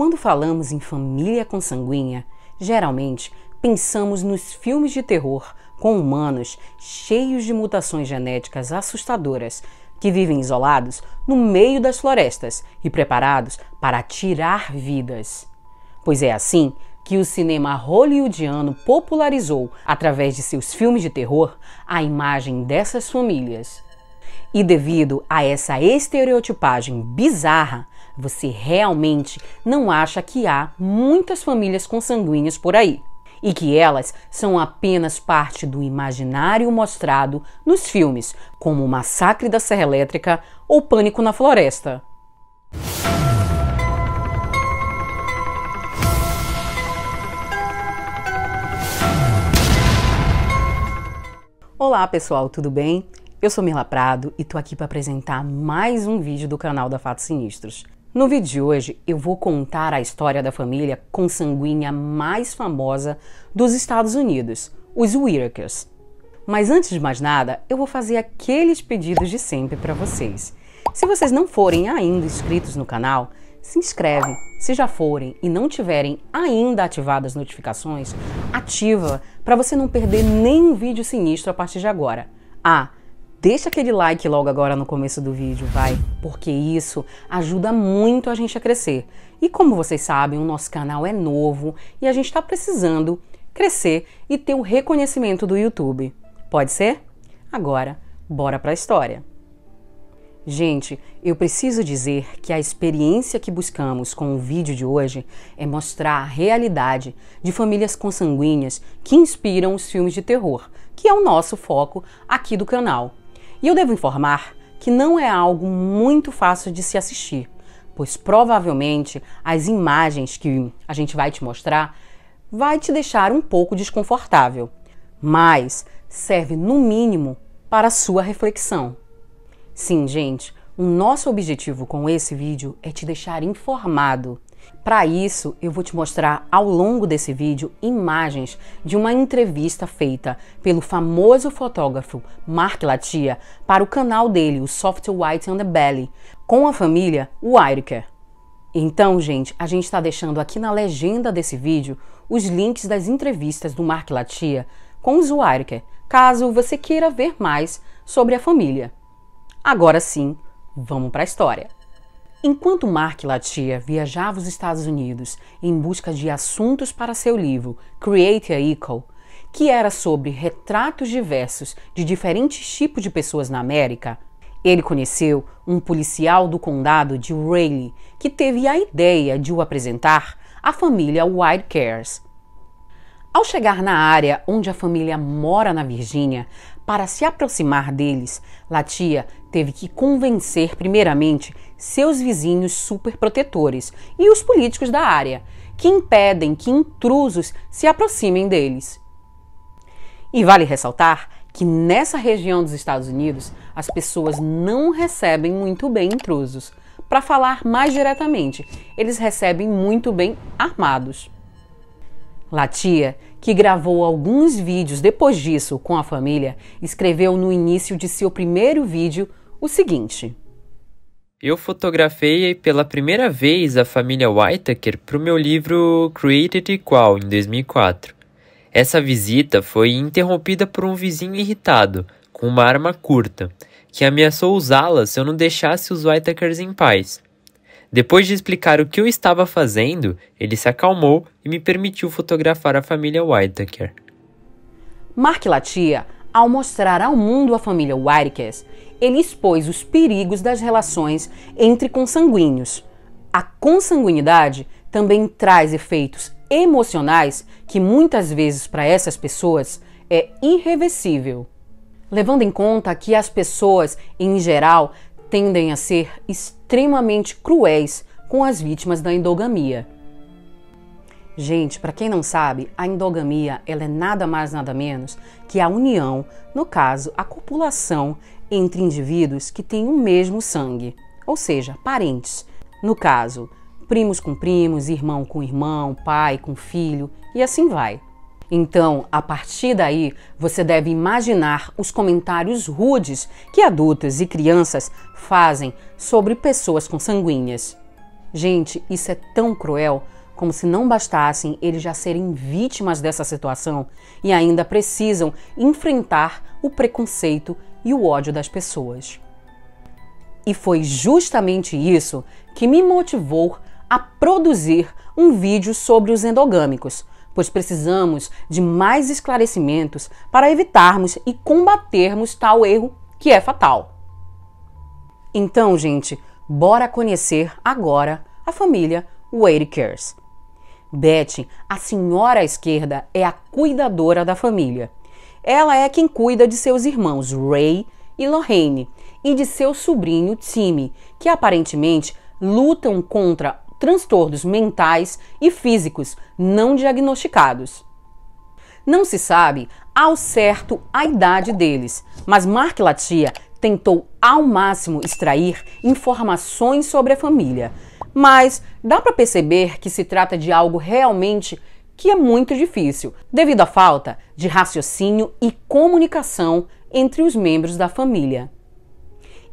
Quando falamos em família consanguínea, geralmente pensamos nos filmes de terror com humanos cheios de mutações genéticas assustadoras, que vivem isolados no meio das florestas e preparados para tirar vidas. Pois é assim que o cinema hollywoodiano popularizou, através de seus filmes de terror, a imagem dessas famílias. E devido a essa estereotipagem bizarra, você realmente não acha que há muitas famílias consanguíneas por aí, e que elas são apenas parte do imaginário mostrado nos filmes, como o Massacre da Serra Elétrica ou Pânico na Floresta. Olá pessoal, tudo bem? Eu sou Mirla Prado e tô aqui para apresentar mais um vídeo do canal da Fatos Sinistros. No vídeo de hoje eu vou contar a história da família consanguínea mais famosa dos Estados Unidos, os Whittakers. Mas antes de mais nada, eu vou fazer aqueles pedidos de sempre para vocês. Se vocês não forem ainda inscritos no canal, se inscreve. Se já forem e não tiverem ainda ativadas as notificações, ativa para você não perder nenhum vídeo sinistro a partir de agora. Deixa aquele like logo agora no começo do vídeo, vai, porque isso ajuda muito a gente a crescer. E como vocês sabem, o nosso canal é novo e a gente está precisando crescer e ter o reconhecimento do YouTube. Pode ser? Agora, bora para a história. Gente, eu preciso dizer que a experiência que buscamos com o vídeo de hoje é mostrar a realidade de famílias consanguíneas que inspiram os filmes de terror, que é o nosso foco aqui do canal. E eu devo informar que não é algo muito fácil de se assistir, pois provavelmente as imagens que a gente vai te mostrar vai te deixar um pouco desconfortável, mas serve no mínimo para a sua reflexão. Sim, gente, o nosso objetivo com esse vídeo é te deixar informado. Para isso, eu vou te mostrar ao longo desse vídeo imagens de uma entrevista feita pelo famoso fotógrafo Mark Latia para o canal dele, o Soft White Underbelly, com a família Whittaker. Então, gente, a gente está deixando aqui na legenda desse vídeo os links das entrevistas do Mark Latia com os Whittaker, caso você queira ver mais sobre a família. Agora sim, vamos para a história. Enquanto Mark Latia viajava aos Estados Unidos em busca de assuntos para seu livro Create a Equal, que era sobre retratos diversos de diferentes tipos de pessoas na América, ele conheceu um policial do condado de Raleigh que teve a ideia de o apresentar à família Whittakers. Ao chegar na área onde a família mora na Virgínia, para se aproximar deles, Latia teve que convencer primeiramente seus vizinhos superprotetores e os políticos da área, que impedem que intrusos se aproximem deles. E vale ressaltar que nessa região dos Estados Unidos, as pessoas não recebem muito bem intrusos. Para falar mais diretamente, eles recebem muito bem armados. Latia, que gravou alguns vídeos depois disso com a família, escreveu no início de seu primeiro vídeo o seguinte: eu fotografei pela primeira vez a família Whittaker para o meu livro Create a Equal, em 2004. Essa visita foi interrompida por um vizinho irritado, com uma arma curta, que ameaçou usá-la se eu não deixasse os Whittakers em paz. Depois de explicar o que eu estava fazendo, ele se acalmou e me permitiu fotografar a família Whittaker. Mark Latia, ao mostrar ao mundo a família Whittakers, ele expôs os perigos das relações entre consanguíneos. A consanguinidade também traz efeitos emocionais que muitas vezes para essas pessoas é irreversível. Levando em conta que as pessoas, em geral, tendem a ser extremamente cruéis com as vítimas da endogamia. Gente, para quem não sabe, a endogamia ela é nada mais nada menos que a união, no caso, a copulação entre indivíduos que têm o mesmo sangue, ou seja, parentes. No caso, primos com primos, irmão com irmão, pai com filho e assim vai. Então, a partir daí, você deve imaginar os comentários rudes que adultos e crianças fazem sobre pessoas consanguíneas. Gente, isso é tão cruel, como se não bastassem eles já serem vítimas dessa situação e ainda precisam enfrentar o preconceito e o ódio das pessoas. E foi justamente isso que me motivou a produzir um vídeo sobre os endogâmicos, pois precisamos de mais esclarecimentos para evitarmos e combatermos tal erro que é fatal. Então, gente, bora conhecer agora a família Whitakers. Betty, a senhora à esquerda, é a cuidadora da família. Ela é quem cuida de seus irmãos Ray e Lorraine e de seu sobrinho Timmy, que aparentemente lutam contra transtornos mentais e físicos não diagnosticados. Não se sabe ao certo a idade deles, mas Mark Latia tentou ao máximo extrair informações sobre a família, mas dá para perceber que se trata de algo realmente que é muito difícil, devido à falta de raciocínio e comunicação entre os membros da família.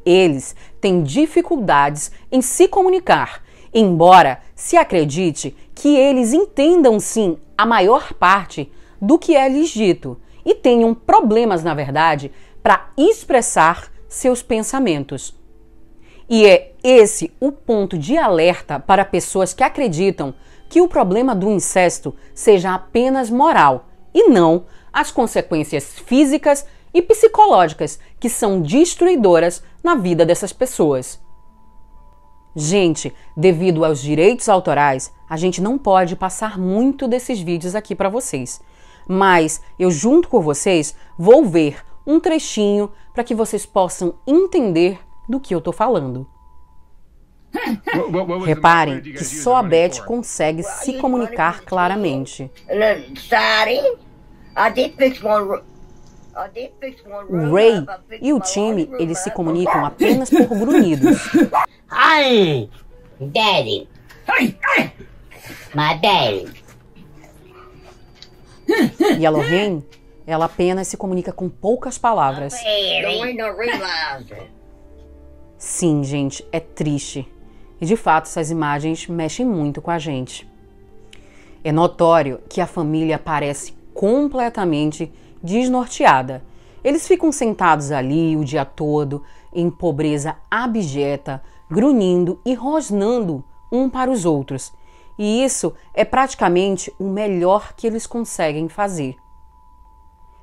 Eles têm dificuldades em se comunicar, embora se acredite que eles entendam sim a maior parte do que é lhes dito e tenham problemas, na verdade, para expressar seus pensamentos. E é esse o ponto de alerta para pessoas que acreditam que o problema do incesto seja apenas moral e não as consequências físicas e psicológicas que são destruidoras na vida dessas pessoas. Gente, devido aos direitos autorais, a gente não pode passar muito desses vídeos aqui para vocês. Mas eu, junto com vocês, vou ver um trechinho para que vocês possam entender do que eu tô falando. Reparem que só a Betty consegue se comunicar claramente. O Ray e o Timmy, eles se comunicam apenas por grunhidos. Hi, Daddy. My daddy. E a Lorraine, ela apenas se comunica com poucas palavras. Sim, gente, é triste. E de fato, essas imagens mexem muito com a gente. É notório que a família parece completamente desnorteada. Eles ficam sentados ali o dia todo, em pobreza abjeta, grunhindo e rosnando um para os outros. E isso é praticamente o melhor que eles conseguem fazer.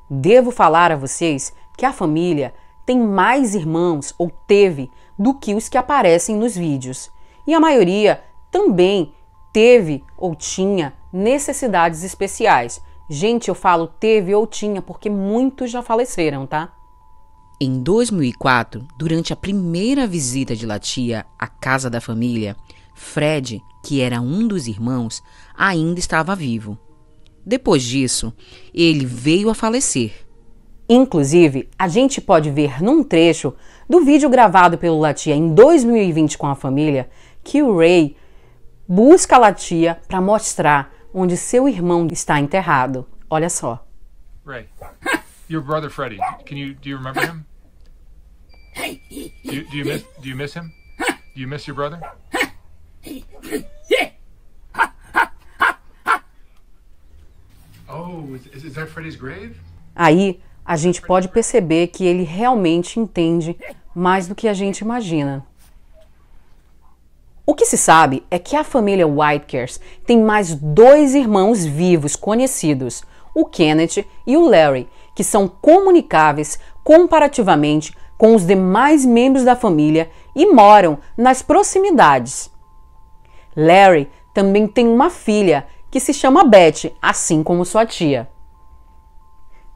Devo falar a vocês que a família tem mais irmãos, ou teve, do que os que aparecem nos vídeos. E a maioria também teve ou tinha necessidades especiais. Gente, eu falo teve ou tinha porque muitos já faleceram, tá? Em 2004, durante a primeira visita de Latia à casa da família, Fred, que era um dos irmãos, ainda estava vivo. Depois disso, ele veio a falecer. Inclusive, a gente pode ver num trecho do vídeo gravado pelo Latia em 2020 com a família que o Ray busca a Latia para mostrar onde seu irmão está enterrado. Olha só. Ray, your brother Freddie. Do you remember him? Do you miss him? Do you miss your brother? Oh, is that Freddie's grave? Aí a gente pode perceber que ele realmente entende mais do que a gente imagina. O que se sabe é que a família Whitakers tem mais 2 irmãos vivos conhecidos, o Kenneth e o Larry, que são comunicáveis comparativamente com os demais membros da família e moram nas proximidades. Larry também tem uma filha que se chama Betty, assim como sua tia.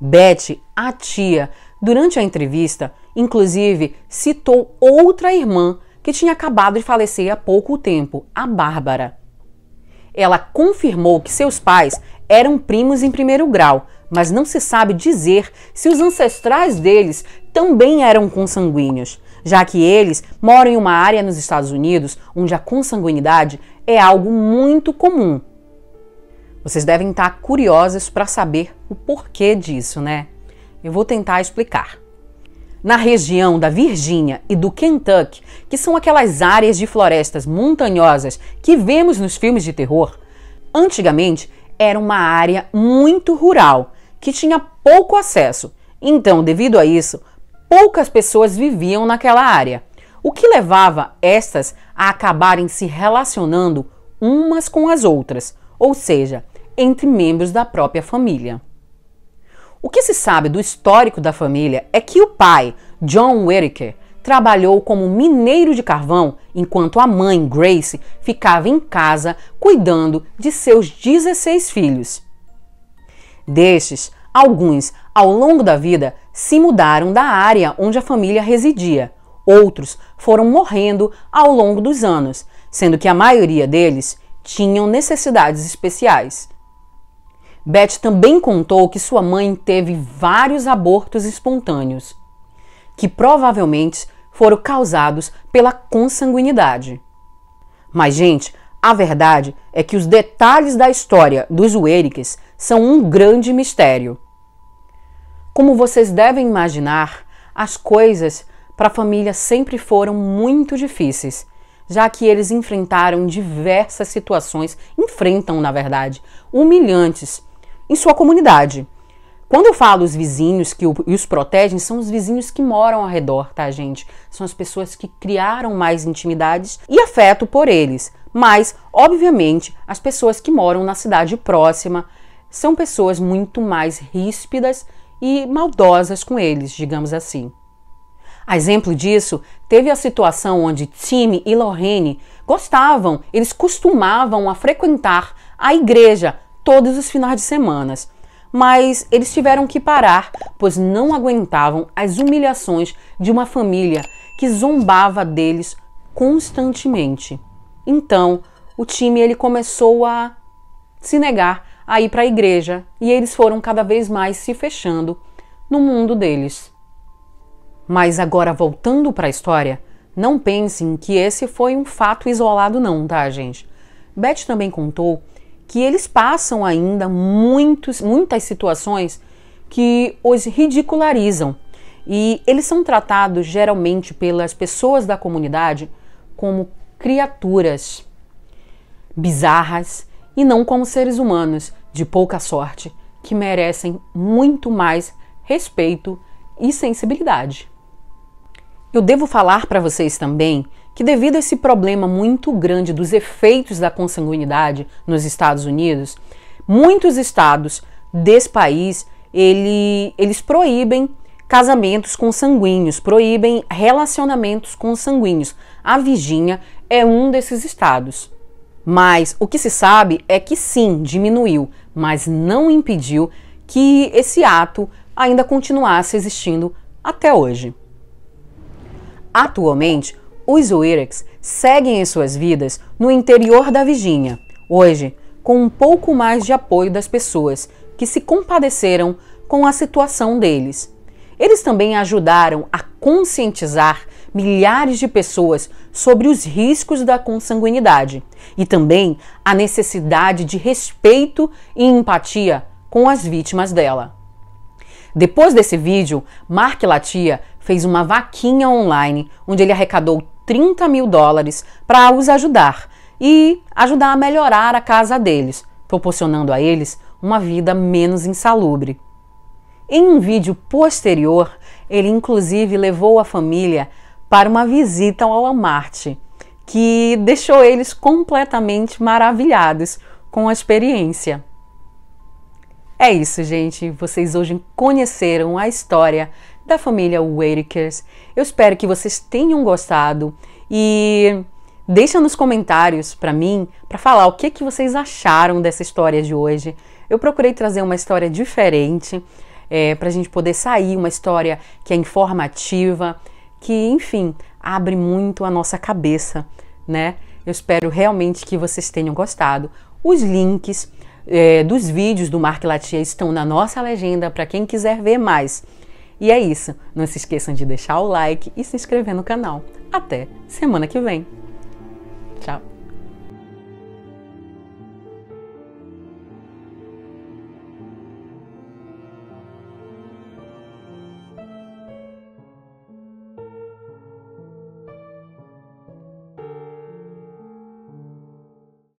Betty, a tia, durante a entrevista, inclusive citou outra irmã que tinha acabado de falecer há pouco tempo, a Bárbara. Ela confirmou que seus pais eram primos em primeiro grau, mas não se sabe dizer se os ancestrais deles também eram consanguíneos, já que eles moram em uma área nos Estados Unidos onde a consanguinidade é algo muito comum. Vocês devem estar curiosos para saber o porquê disso, né? Eu vou tentar explicar. na região da Virgínia e do Kentucky, que são aquelas áreas de florestas montanhosas que vemos nos filmes de terror, antigamente era uma área muito rural, que tinha pouco acesso. Então, devido a isso, poucas pessoas viviam naquela área, o que levava estas a acabarem se relacionando umas com as outras, ou seja, entre membros da própria família. O que se sabe do histórico da família é que o pai, John Whittaker, trabalhou como mineiro de carvão, enquanto a mãe, Grace, ficava em casa cuidando de seus 16 filhos. Destes, alguns, ao longo da vida, se mudaram da área onde a família residia. Outros foram morrendo ao longo dos anos, sendo que a maioria deles tinham necessidades especiais. Beth também contou que sua mãe teve vários abortos espontâneos, que provavelmente foram causados pela consanguinidade. Mas, gente, a verdade é que os detalhes da história dos Whittakers são um grande mistério. Como vocês devem imaginar, as coisas para a família sempre foram muito difíceis, já que eles enfrentaram diversas situações, enfrentam, na verdade, humilhantes em sua comunidade. Quando eu falo os vizinhos que os protegem, são os vizinhos que moram ao redor, tá, gente? São as pessoas que criaram mais intimidades e afeto por eles. Mas, obviamente, as pessoas que moram na cidade próxima são pessoas muito mais ríspidas e maldosas com eles, digamos assim. A exemplo disso, teve a situação onde Tim e Lorraine eles costumavam a frequentar a igreja todos os finais de semana, mas eles tiveram que parar, pois não aguentavam as humilhações de uma família que zombava deles constantemente. Então, o time ele começou a se negar a ir para a igreja e eles foram cada vez mais se fechando no mundo deles. Mas agora, voltando para a história, não pensem que esse foi um fato isolado não, tá, gente? Beth também contou que eles passam ainda muitas situações que os ridicularizam e eles são tratados geralmente pelas pessoas da comunidade como criaturas bizarras e não como seres humanos de pouca sorte que merecem muito mais respeito e sensibilidade. Eu devo falar para vocês também que devido a esse problema muito grande dos efeitos da consanguinidade nos Estados Unidos, muitos estados desse país, eles proíbem casamentos consanguíneos, proíbem relacionamentos consanguíneos. A Virgínia é um desses estados. Mas o que se sabe é que sim, diminuiu, mas não impediu que esse ato ainda continuasse existindo até hoje. Atualmente, os Whittakers seguem em suas vidas no interior da Virgínia, hoje com um pouco mais de apoio das pessoas que se compadeceram com a situação deles. Eles também ajudaram a conscientizar milhares de pessoas sobre os riscos da consanguinidade e também a necessidade de respeito e empatia com as vítimas dela. Depois desse vídeo, Mark Latia fez uma vaquinha online onde ele arrecadou $30 mil para os ajudar e ajudar a melhorar a casa deles, proporcionando a eles uma vida menos insalubre. Em um vídeo posterior, ele inclusive levou a família para uma visita ao Walmart, que deixou eles completamente maravilhados com a experiência. É isso, gente. Vocês hoje conheceram a história da família Whittakers. Eu espero que vocês tenham gostado e deixa nos comentários para mim, para falar o que vocês acharam dessa história de hoje. Eu procurei trazer uma história diferente, para a gente poder sair, uma história que é informativa, que, enfim, abre muito a nossa cabeça, né? Eu espero realmente que vocês tenham gostado. Os links dos vídeos do Mark Latia estão na nossa legenda para quem quiser ver mais. E é isso. Não se esqueçam de deixar o like e se inscrever no canal. Até semana que vem. Tchau!